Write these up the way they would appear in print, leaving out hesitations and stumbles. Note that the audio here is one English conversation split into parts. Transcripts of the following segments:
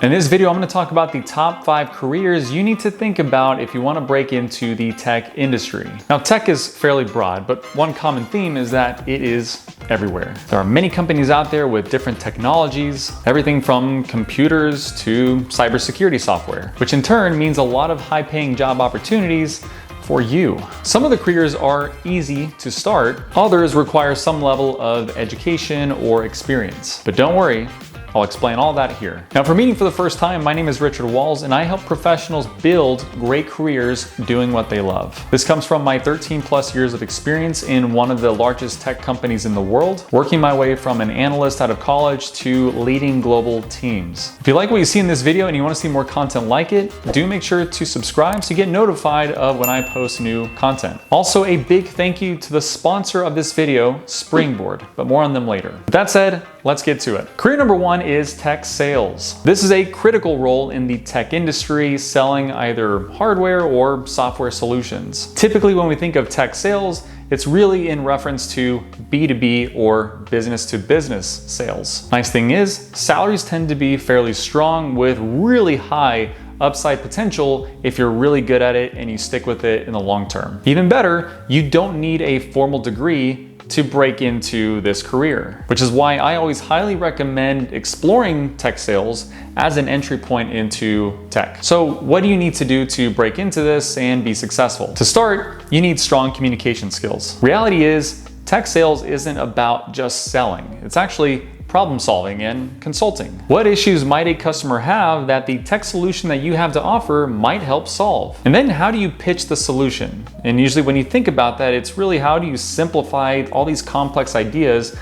In this video, I'm going to talk about the top 5 careers you need to think about if you want to break into the tech industry. Now, tech is fairly broad, but one common theme is that it is everywhere. There are many companies out there with different technologies, everything from computers to cybersecurity software, which in turn means a lot of high-paying job opportunities for you. Some of the careers are easy to start, others require some level of education or experience. But don't worry, I'll explain all that here. Now, for meeting for the first time, my name is Richard Walls, and I help professionals build great careers doing what they love. This comes from my 13+ years of experience in one of the largest tech companies in the world, working my way from an analyst out of college to leading global teams. If you like what you see in this video and you want to see more content like it, do make sure to subscribe so you get notified of when I post new content. Also, a big thank you to the sponsor of this video, Springboard, but more on them later. With that said, let's get to it. Career number 1 is tech sales. This is a critical role in the tech industry, selling either hardware or software solutions. Typically, when we think of tech sales, it's really in reference to B2B or business-to-business sales. Nice thing is, salaries tend to be fairly strong with really high upside potential if you're really good at it and you stick with it in the long term. Even better, you don't need a formal degree to break into this career, which is why I always highly recommend exploring tech sales as an entry point into tech. So what do you need to do to break into this and be successful? To start, you need strong communication skills. Reality is, tech sales isn't about just selling. It's actually problem solving and consulting. What issues might a customer have that the tech solution that you have to offer might help solve? And then how do you pitch the solution? And usually when you think about that, it's really how do you simplify all these complex ideas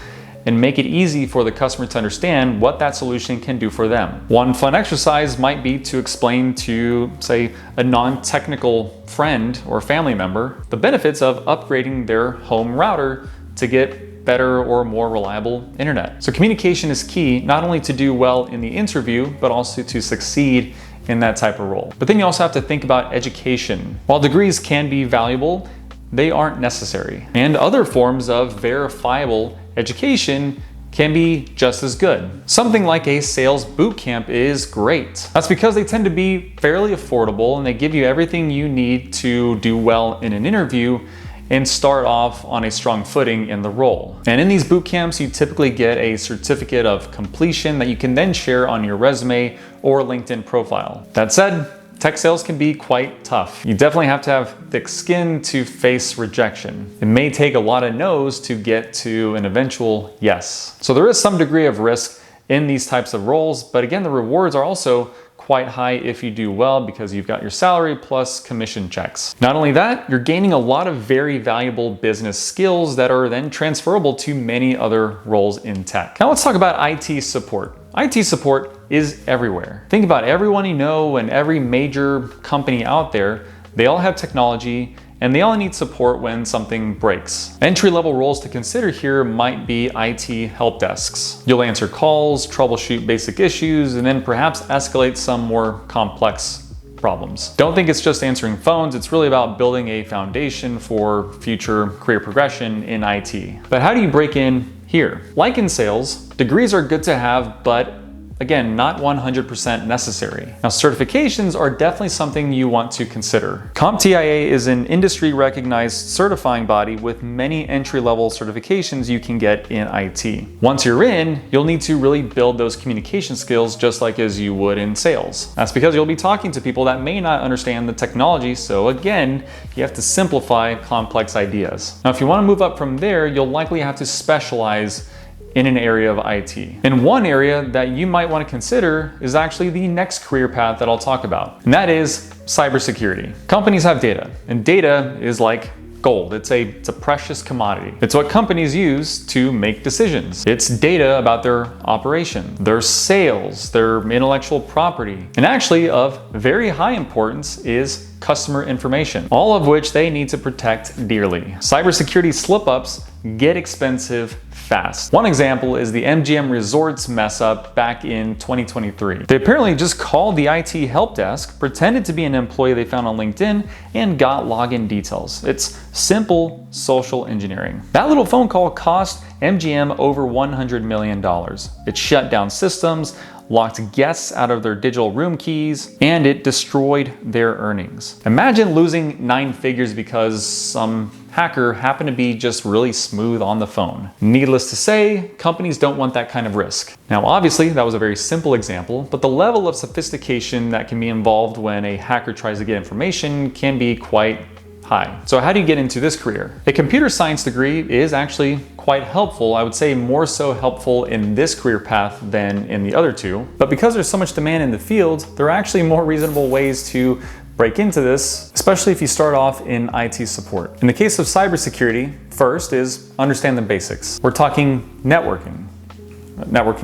and make it easy for the customer to understand what that solution can do for them. One fun exercise might be to explain to, say, a non-technical friend or family member the benefits of upgrading their home router to get better or more reliable internet. So communication is key, not only to do well in the interview, but also to succeed in that type of role. But then you also have to think about education. While degrees can be valuable, they aren't necessary. And other forms of verifiable education can be just as good. Something like a sales bootcamp is great. That's because they tend to be fairly affordable and they give you everything you need to do well in an interview and start off on a strong footing in the role. And in these boot camps, you typically get a certificate of completion that you can then share on your resume or LinkedIn profile. That said, tech sales can be quite tough. You definitely have to have thick skin to face rejection. It may take a lot of no's to get to an eventual yes. So there is some degree of risk in these types of roles, but again, the rewards are also quite high if you do well because you've got your salary plus commission checks. Not only that, you're gaining a lot of very valuable business skills that are then transferable to many other roles in tech. Now let's talk about IT support. IT support is everywhere. Think about everyone you know and every major company out there. They all have technology and they all need support when something breaks. Entry-level roles to consider here might be IT help desks. You'll answer calls, troubleshoot basic issues, and then perhaps escalate some more complex problems. Don't think it's just answering phones, it's really about building a foundation for future career progression in IT. But how do you break in here? Like in sales, degrees are good to have, but again, not 100% necessary. Now, certifications are definitely something you want to consider. CompTIA is an industry-recognized certifying body with many entry-level certifications you can get in IT. Once you're in, you'll need to really build those communication skills just like as you would in sales. That's because you'll be talking to people that may not understand the technology, so again, you have to simplify complex ideas. Now, if you want to move up from there, you'll likely have to specialize in an area of IT. And one area that you might want to consider is actually the next career path that I'll talk about, and that is cybersecurity. Companies have data, and data is like gold. It's a precious commodity. It's what companies use to make decisions. It's data about their operation, their sales, their intellectual property, and actually of very high importance is customer information, all of which they need to protect dearly. Cybersecurity slip-ups get expensive fast. One example is the MGM Resorts mess up back in 2023. They apparently just called the IT help desk, pretended to be an employee they found on LinkedIn, and got login details. It's simple social engineering. That little phone call cost MGM over $100 million. It shut down systems, locked guests out of their digital room keys, and it destroyed their earnings. Imagine losing 9 figures because some hacker happened to be just really smooth on the phone. Needless to say, companies don't want that kind of risk. Now, obviously, that was a very simple example, but the level of sophistication that can be involved when a hacker tries to get information can be quite high. So how do you get into this career? A computer science degree is actually quite helpful. I would say more so helpful in this career path than in the other two. But because there's so much demand in the field, there are actually more reasonable ways to break into this, especially if you start off in IT support. In the case of cybersecurity, first is understand the basics. We're talking networking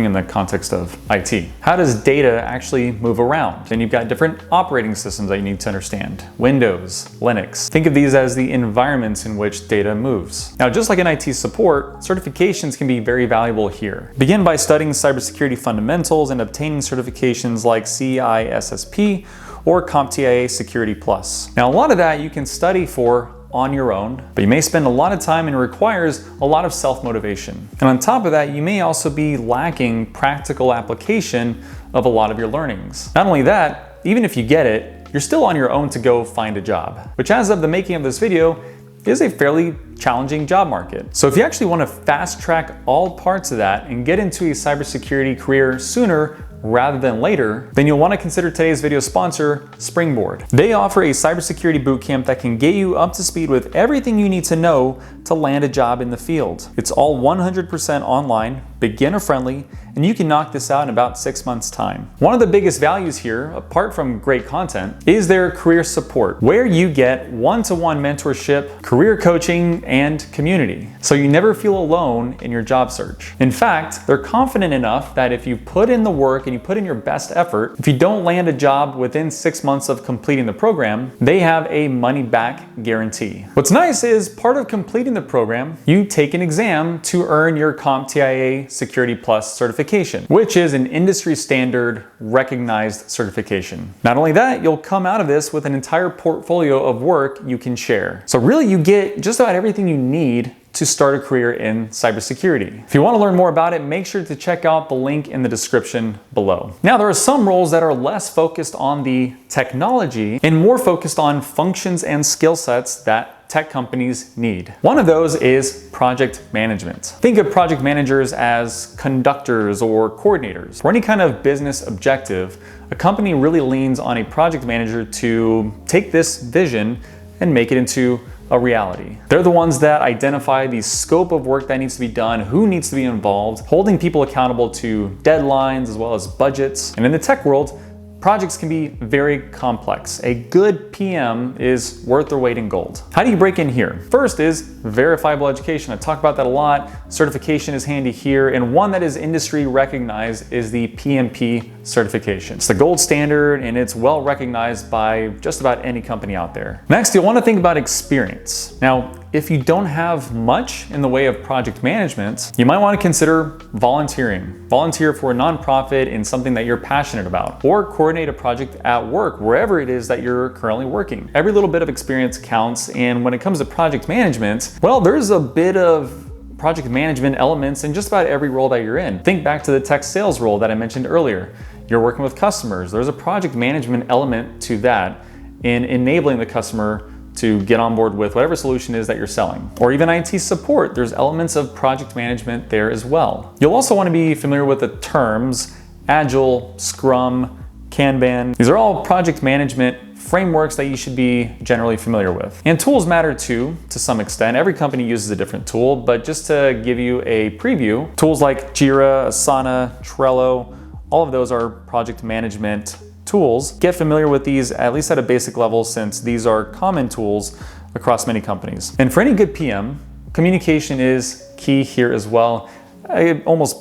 in the context of IT. How does data actually move around? Then you've got different operating systems that you need to understand. Windows, Linux. Think of these as the environments in which data moves. Now, just like in IT support, certifications can be very valuable here. Begin by studying cybersecurity fundamentals and obtaining certifications like CISSP or CompTIA Security Plus. Now, a lot of that you can study for on your own, but you may spend a lot of time and it requires a lot of self-motivation. And on top of that, you may also be lacking practical application of a lot of your learnings. Not only that, even if you get it, you're still on your own to go find a job, which as of the making of this video, is a fairly challenging job market. So if you actually want to fast track all parts of that and get into a cybersecurity career sooner rather than later, then you'll want to consider today's video sponsor, Springboard. They offer a cybersecurity bootcamp that can get you up to speed with everything you need to know to land a job in the field. It's all 100% online, beginner friendly, and you can knock this out in about 6 months' time. One of the biggest values here, apart from great content, is their career support, where you get one-to-one mentorship, career coaching, and community. So you never feel alone in your job search. In fact, they're confident enough that if you put in the work and you put in your best effort, if you don't land a job within 6 months of completing the program, they have a money-back guarantee. What's nice is part of completing the program, you take an exam to earn your CompTIA Security Plus certification, which is an industry standard recognized certification. Not only that, you'll come out of this with an entire portfolio of work you can share. So really you get just about everything you need to start a career in cybersecurity. If you want to learn more about it, make sure to check out the link in the description below. Now, there are some roles that are less focused on the technology and more focused on functions and skill sets that tech companies need. One of those is project management. Think of project managers as conductors or coordinators. For any kind of business objective, a company really leans on a project manager to take this vision and make it into a reality. They're the ones that identify the scope of work that needs to be done, who needs to be involved, holding people accountable to deadlines as well as budgets. And in the tech world, projects can be very complex. A good PM is worth their weight in gold. How do you break in here? First is verifiable education. I talk about that a lot. Certification is handy here, and one that is industry recognized is the PMP certification. It's the gold standard and it's well recognized by just about any company out there. Next, you'll want to think about experience. Now, if you don't have much in the way of project management, you might want to consider volunteering. Volunteer for a nonprofit in something that you're passionate about, or coordinate a project at work, wherever it is that you're currently working. Every little bit of experience counts, and when it comes to project management, well, there's a bit of project management elements in just about every role that you're in. Think back to the tech sales role that I mentioned earlier. You're working with customers. There's a project management element to that in enabling the customer to get on board with whatever solution is that you're selling. Or even IT support, there's elements of project management there as well. You'll also want to be familiar with the terms Agile, Scrum, Kanban. These are all project management frameworks that you should be generally familiar with. And tools matter too, to some extent. Every company uses a different tool, but just to give you a preview, tools like Jira, Asana, Trello, all of those are project management tools. Get familiar with these at least at a basic level, since these are common tools across many companies. And for any good PM, communication is key here as well. It almost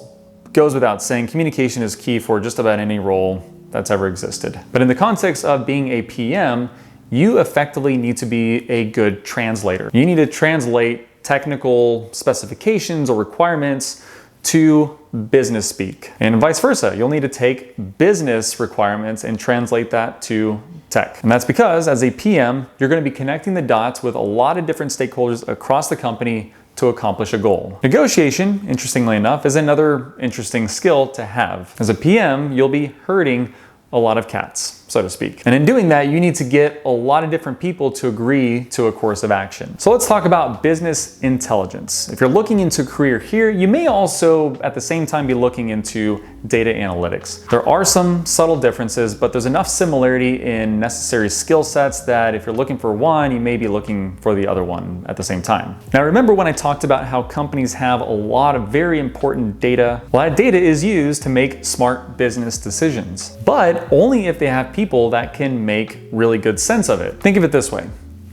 goes without saying, communication is key for just about any role that's ever existed. But in the context of being a PM, you effectively need to be a good translator. You need to translate technical specifications or requirements to business speak, and vice versa. You'll need to take business requirements and translate that to tech. And that's because as a PM, you're going to be connecting the dots with a lot of different stakeholders across the company to accomplish a goal. Negotiation, interestingly enough, is another interesting skill to have. As a PM, you'll be herding a lot of cats, so to speak. And in doing that, you need to get a lot of different people to agree to a course of action. So let's talk about business intelligence. If you're looking into a career here, you may also at the same time be looking into data analytics. There are some subtle differences, but there's enough similarity in necessary skill sets that if you're looking for one, you may be looking for the other one at the same time. Now remember when I talked about how companies have a lot of very important data? Well, that data is used to make smart business decisions, but only if they have people that can make really good sense of it. Think of it this way.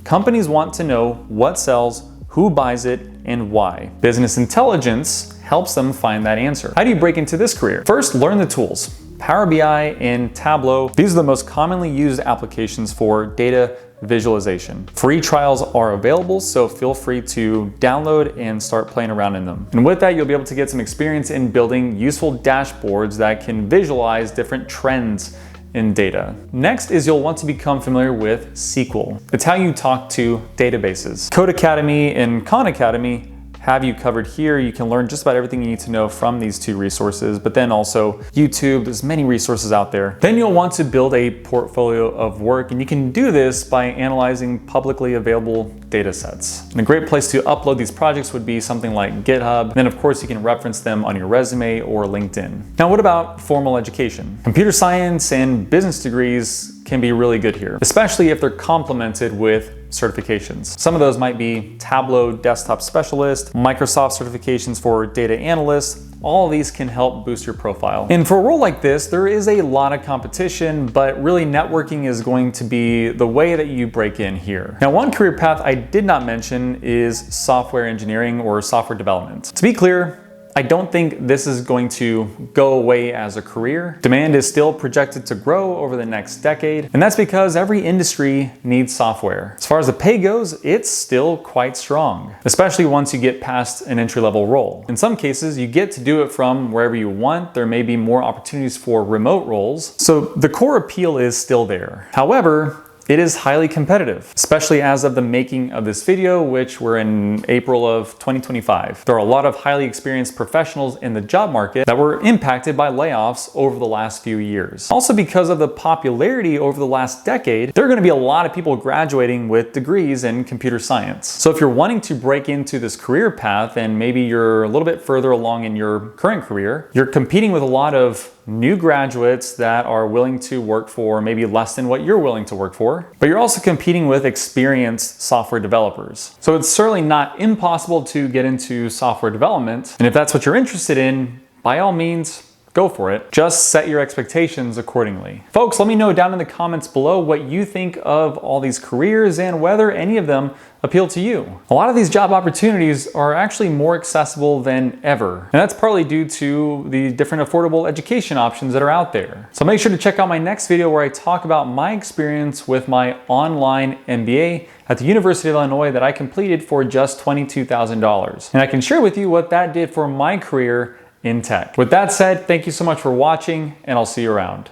Companies want to know what sells, who buys it, and why. Business intelligence helps them find that answer. How do you break into this career? First, learn the tools. Power BI and Tableau, these are the most commonly used applications for data visualization. Free trials are available, so feel free to download and start playing around in them. And with that, you'll be able to get some experience in building useful dashboards that can visualize different trends in data. Next is you'll want to become familiar with SQL. It's how you talk to databases. Code Academy and Khan Academy have you covered here. You can learn just about everything you need to know from these two resources, but then also YouTube, there's many resources out there. Then you'll want to build a portfolio of work, and you can do this by analyzing publicly available data sets. And a great place to upload these projects would be something like GitHub. And then of course you can reference them on your resume or LinkedIn. Now what about formal education? Computer science and business degrees can be really good here, especially if they're complemented with certifications. Some of those might be Tableau Desktop Specialist, Microsoft certifications for data analysts. All of these can help boost your profile. And for a role like this, there is a lot of competition, but really networking is going to be the way that you break in here. Now, one career path I did not mention is software engineering or software development. To be clear, I don't think this is going to go away as a career. Demand is still projected to grow over the next decade, and that's because every industry needs software. As far as the pay goes, it's still quite strong, especially once you get past an entry-level role. In some cases, you get to do it from wherever you want. There may be more opportunities for remote roles, so the core appeal is still there. However, it is highly competitive, especially as of the making of this video, which we're in April of 2025. There are a lot of highly experienced professionals in the job market that were impacted by layoffs over the last few years. Also, because of the popularity over the last decade, there are going to be a lot of people graduating with degrees in computer science. So if you're wanting to break into this career path and maybe you're a little bit further along in your current career, you're competing with a lot of new graduates that are willing to work for maybe less than what you're willing to work for, but you're also competing with experienced software developers. So it's certainly not impossible to get into software development. And if that's what you're interested in, by all means, go for it. Just set your expectations accordingly. Folks, let me know down in the comments below what you think of all these careers and whether any of them appeal to you. A lot of these job opportunities are actually more accessible than ever, and that's partly due to the different affordable education options that are out there. So make sure to check out my next video where I talk about my experience with my online MBA at the University of Illinois that I completed for just $22,000. And I can share with you what that did for my career in tech. With that said, thank you so much for watching, and I'll see you around.